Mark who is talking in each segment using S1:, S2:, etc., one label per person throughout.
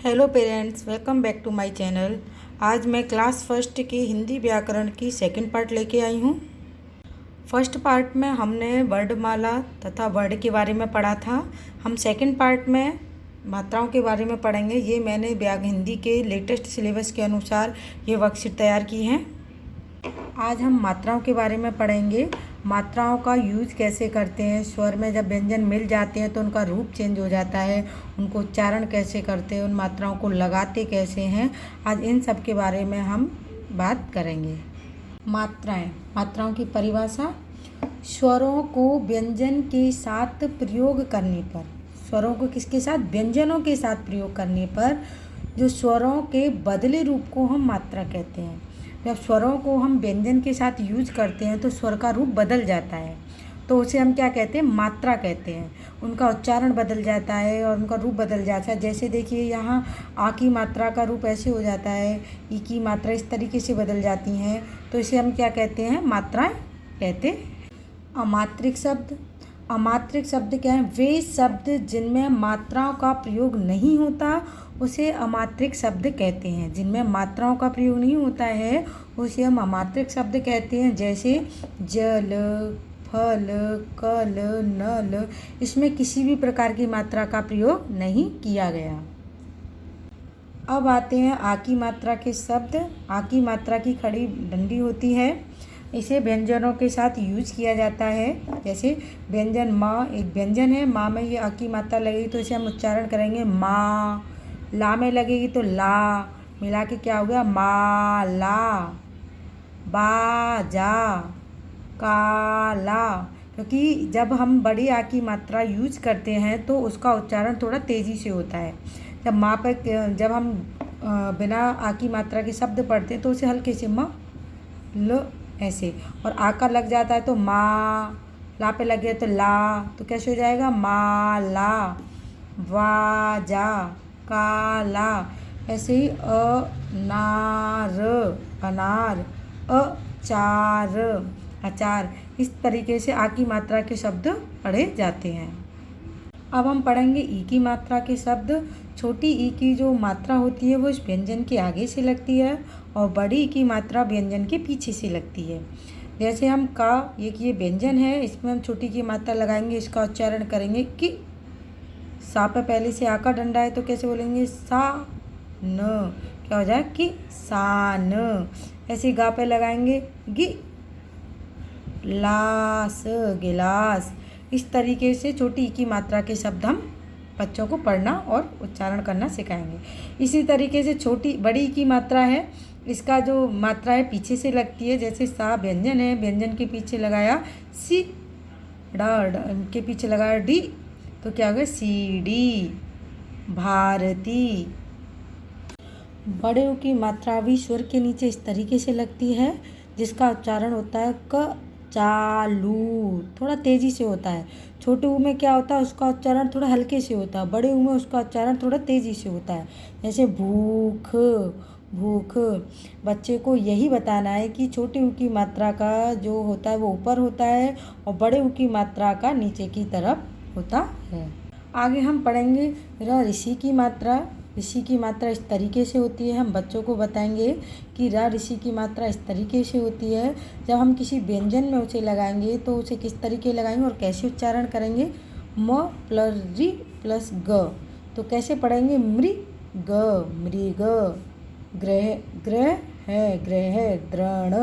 S1: Hello parents, welcome back to my channel. आज मैं class first की हिंदी व्याकरण की सेकंड पार्ट लेके आई हूँ। फर्स्ट पार्ट में हमने वर्णमाला तथा वर्ड के बारे में पढ़ा था। हम सेकंड पार्ट में मात्राओं के बारे में पढ़ेंगे। ये मैंने हिंदी के लेटेस्ट सिलेबस के अनुसार ये वर्कशीट तैयार की है। आज हम मात्राओं के बारे में पढ़ेंगे। मात्राओं का यूज कैसे करते हैं, स्वर में जब व्यंजन मिल जाते हैं तो उनका रूप चेंज हो जाता है, उनको उच्चारण कैसे करते हैं, उन मात्राओं को लगाते कैसे हैं। आज इन सब के बारे में हम बात करेंगे। मात्राओं की परिभाषा। स्वरों को व्यंजन के साथ प्रयोग करने पर, स्वरों को किसके साथ, व्यंजनों के साथ प्रयोग करने पर जो स्वरों के बदले रूप को हम मात्रा कहते हैं। जब स्वरों को हम व्यंजन के साथ यूज करते हैं तो स्वर का रूप बदल जाता है, तो उसे हम क्या कहते हैं, मात्रा कहते हैं। उनका उच्चारण बदल जाता है और उनका रूप बदल जाता है। जैसे देखिए, यहाँ आ की मात्रा का रूप ऐसे हो जाता है, ई की मात्रा इस तरीके से बदल जाती हैं, तो इसे हम क्या कहते हैं, मात्राएं कहते हैं। अमात्रिक शब्द। अमात्रिक शब्द क्या है, वे शब्द जिनमें मात्राओं का प्रयोग नहीं होता उसे अमात्रिक शब्द कहते हैं। जिनमें मात्राओं का प्रयोग नहीं होता है उसे हम अमात्रिक शब्द कहते हैं। जैसे जल, फल, कल, नल, इसमें किसी भी प्रकार की मात्रा का प्रयोग नहीं किया गया। अब आते हैं आ की मात्रा के शब्द। आ की मात्रा की खड़ी डंडी होती है, इसे व्यंजनों के साथ यूज किया जाता है। जैसे व्यंजन माँ एक व्यंजन है, माँ में ये आ की मात्रा लगेगी तो इसे हम उच्चारण करेंगे माँ। ला में लगेगी तो ला, मिला के क्या हो गया, माला। बाजा, काला। क्योंकि जब हम बड़ी आ की मात्रा यूज करते हैं तो उसका उच्चारण थोड़ा तेज़ी से होता है। जब हम बिना आ की मात्रा के शब्द पढ़ते हैं तो उसे हल्के से म ल ऐसे, और आ का लग जाता है तो माँ, ला पे लग गया तो ला, तो कैसे हो जाएगा, माला। वाजा, काला। ऐसे ही अनार, अनार, अचार, अचार। इस तरीके से आ की मात्रा के शब्द पढ़े जाते हैं। अब हम पढ़ेंगे ई की मात्रा के शब्द। छोटी ई की जो मात्रा होती है वो इस व्यंजन के आगे से लगती है और बड़ी ई की मात्रा व्यंजन के पीछे से लगती है। जैसे हम का, ये व्यंजन है, इसमें हम छोटी की मात्रा लगाएंगे, इसका उच्चारण करेंगे कि। सा पे पहले से आ का डंडा है तो कैसे बोलेंगे, सा न, क्या हो जाए कि सा न। ऐसे गा पे लगाएंगे गी, लास, गिलास। इस तरीके से छोटी ई की मात्रा के शब्द हम बच्चों को पढ़ना और उच्चारण करना सिखाएंगे। इसी तरीके से बड़ी ई की मात्रा है, इसका जो मात्रा है पीछे से लगती है। जैसे सा व्यंजन है, व्यंजन के पीछे लगाया सी, डा के पीछे लगाया डी, तो क्या हो गया, सी डी, भारती। बड़े ऊ की मात्रा भी स्वर के नीचे इस तरीके से लगती है, जिसका उच्चारण होता है क, चालू, थोड़ा तेज़ी से होता है। छोटे ऊ में क्या होता है, उसका उच्चारण थोड़ा हल्के से होता है, बड़े ऊ में उसका उच्चारण थोड़ा तेज़ी से होता है। जैसे भूख, भूख। बच्चे को यही बताना है कि छोटे ऊ की मात्रा का जो होता है वो ऊपर होता है और बड़े ऊ की मात्रा का नीचे की तरफ होता है। आगे हम पढ़ेंगे र ऋषि की मात्रा। ऋषि की मात्रा इस तरीके से होती है। हम बच्चों को बताएंगे कि र ऋषि की मात्रा इस तरीके से होती है। जब हम किसी व्यंजन में उसे लगाएंगे तो उसे किस तरीके लगाएंगे और कैसे उच्चारण करेंगे, म प्लस रि प्लस ग। तो कैसे पढ़ेंगे, मृग, मृग। ग्रह, ग्रह है, ग्रह, द्रण।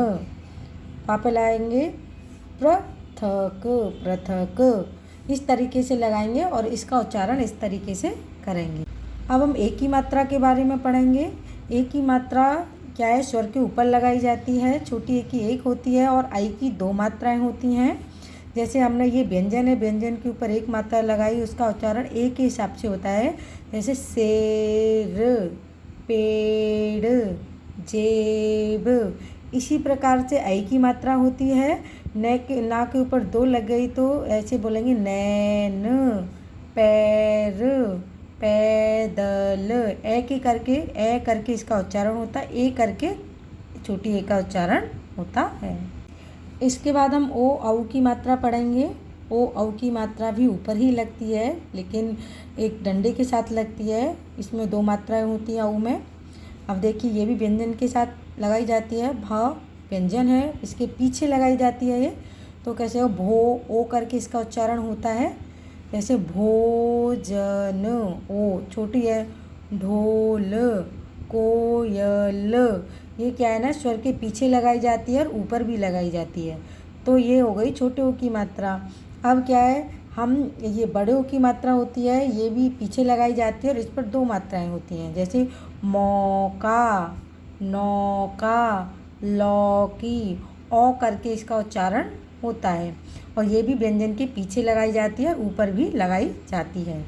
S1: पापे लाएंगे पृथक, पृथक। इस तरीके से लगाएंगे और इसका उच्चारण इस तरीके से करेंगे। अब हम एक की मात्रा के बारे में पढ़ेंगे। एक की मात्रा क्या है, स्वर के ऊपर लगाई जाती है। छोटी ए की एक होती है और आई की दो मात्राएं होती हैं। जैसे हमने ये व्यंजन है, व्यंजन के ऊपर एक मात्रा लगाई, उसका उच्चारण ए के हिसाब से होता है। जैसे शेर, पेड़, जेब। इसी प्रकार से आई की मात्रा होती है। ना के ऊपर दो लग गई तो ऐसे बोलेंगे नैन, पैर, पैदल। ए करके इसका उच्चारण होता है, ए करके छोटी ए का उच्चारण होता है। इसके बाद हम ओ औ की मात्रा पढ़ेंगे। ओ औ की मात्रा भी ऊपर ही लगती है, लेकिन एक डंडे के साथ लगती है। इसमें 2 मात्राएं होती हैं औ में। अब देखिए ये भी व्यंजन के साथ लगाई जाती है। भ व्यंजन है, इसके पीछे लगाई जाती है ये। तो कैसे हो, भो ओ करके इसका उच्चारण होता है। जैसे भोजन, ओ छोटी है। ढोल, कोयल, ये क्या है ना, स्वर के पीछे लगाई जाती है और ऊपर भी लगाई जाती है। तो ये हो गई छोटे ओ की मात्रा। अब क्या है, हम ये बड़े ओ की मात्रा होती है, ये भी पीछे लगाई जाती है और इस पर 2 मात्राएं होती हैं। जैसे मौका, नौका, लौकी, औ करके इसका उच्चारण होता है। और ये भी व्यंजन के पीछे लगाई जाती है और ऊपर भी लगाई जाती है।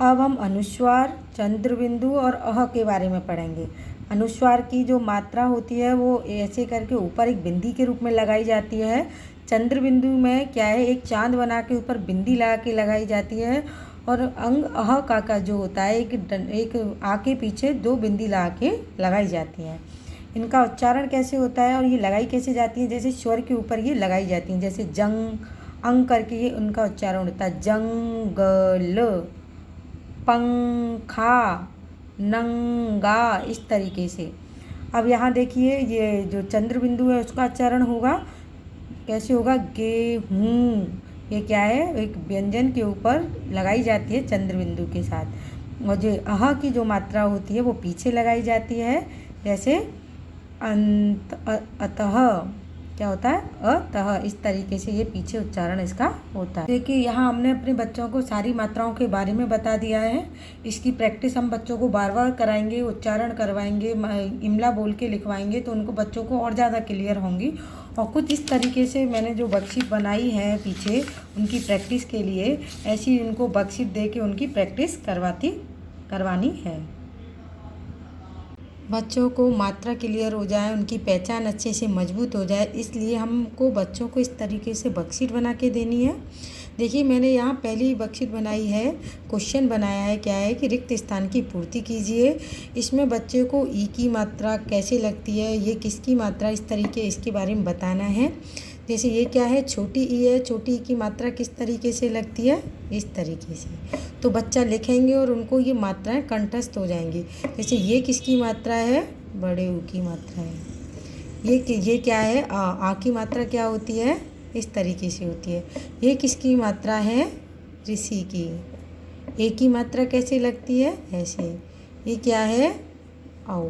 S1: अब हम अनुस्वार, चंद्रबिंदु और अह के बारे में पढ़ेंगे। अनुस्वार की जो मात्रा होती है वो ऐसे करके ऊपर एक बिंदी के रूप में लगाई जाती है। चंद्रबिंदु में क्या है, एक चांद बना के ऊपर बिंदी लगा के लगाई जाती है। और अंग अह का जो होता है, एक आ के पीछे 2 बिंदी लगा के लगाई जाती हैं। इनका उच्चारण कैसे होता है और ये लगाई कैसे जाती है, जैसे स्वर के ऊपर ये लगाई जाती हैं। जैसे जंग, अंग करके ये उनका उच्चारण होता है। जंगल, पंखा, नंगा, इस तरीके से। अब यहाँ देखिए ये जो चंद्र बिंदु है उसका उच्चारण होगा, कैसे होगा, गेहूँ। ये क्या है, एक व्यंजन के ऊपर लगाई जाती है चंद्र बिंदु के साथ। और जो अह की जो मात्रा होती है वो पीछे लगाई जाती है। जैसे अंत, अतः, क्या होता है, अतः, इस तरीके से ये पीछे उच्चारण इसका होता है। देखिए यहाँ हमने अपने बच्चों को सारी मात्राओं के बारे में बता दिया है। इसकी प्रैक्टिस हम बच्चों को बार बार कराएंगे, उच्चारण करवाएंगे, इमला बोल के लिखवाएंगे, तो उनको बच्चों को और ज़्यादा क्लियर होंगी। और कुछ इस तरीके से मैंने जो वर्कशीट बनाई है पीछे उनकी प्रैक्टिस के लिए, ऐसी उनको वर्कशीट दे के उनकी प्रैक्टिस करवानी है। बच्चों को मात्रा क्लियर हो जाए, उनकी पहचान अच्छे से मजबूत हो जाए, इसलिए हमको बच्चों को इस तरीके से वर्कशीट बना के देनी है। देखिए मैंने यहाँ पहली वर्कशीट बनाई है, क्वेश्चन बनाया है, क्या है कि रिक्त स्थान की पूर्ति कीजिए। इसमें बच्चे को ई की मात्रा कैसे लगती है, ये किसकी मात्रा, इस तरीके इसके बारे में बताना है। जैसे ये क्या है, छोटी ई है, छोटी ई की मात्रा किस तरीके से लगती है, इस तरीके से। तो बच्चा लिखेंगे और उनको ये मात्राएं कंठस्थ हो जाएंगी। जैसे ये किसकी मात्रा है, बड़े ऊ की मात्रा है। ये क्या है, आ की मात्रा क्या होती है, इस तरीके से होती है। ये किसकी मात्रा है, ऋषि की। ए की मात्रा कैसे लगती है, ऐसे। ये क्या है, औ।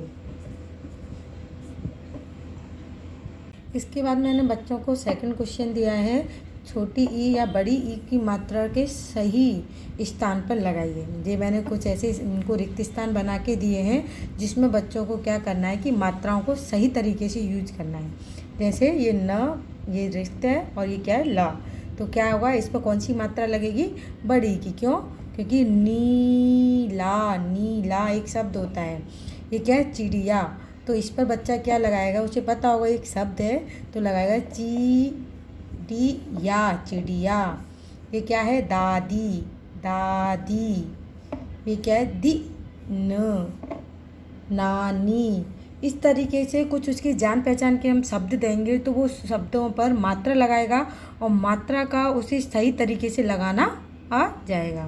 S1: इसके बाद मैंने बच्चों को सेकंड क्वेश्चन दिया है, छोटी ई या बड़ी ई की मात्रा के सही स्थान पर लगाइए। ये मैंने कुछ ऐसे इनको रिक्त स्थान बना के दिए हैं जिसमें बच्चों को क्या करना है कि मात्राओं को सही तरीके से यूज करना है। जैसे ये न, ये रिक्त है और ये क्या है, ला। तो क्या होगा, इस पर कौन सी मात्रा लगेगी, बड़ी की। क्यों, क्योंकि नीला, नीला एक शब्द होता है। ये क्या है, चिड़िया। तो इस पर बच्चा क्या लगाएगा, उसे पता होगा एक शब्द है तो लगाएगा चिड़िया, चिड़िया। ये क्या है, दादी, दादी। ये क्या है, दी न, नानी। इस तरीके से कुछ उसकी जान पहचान के हम शब्द देंगे तो वो शब्दों पर मात्रा लगाएगा और मात्रा का उसे सही तरीके से लगाना आ जाएगा।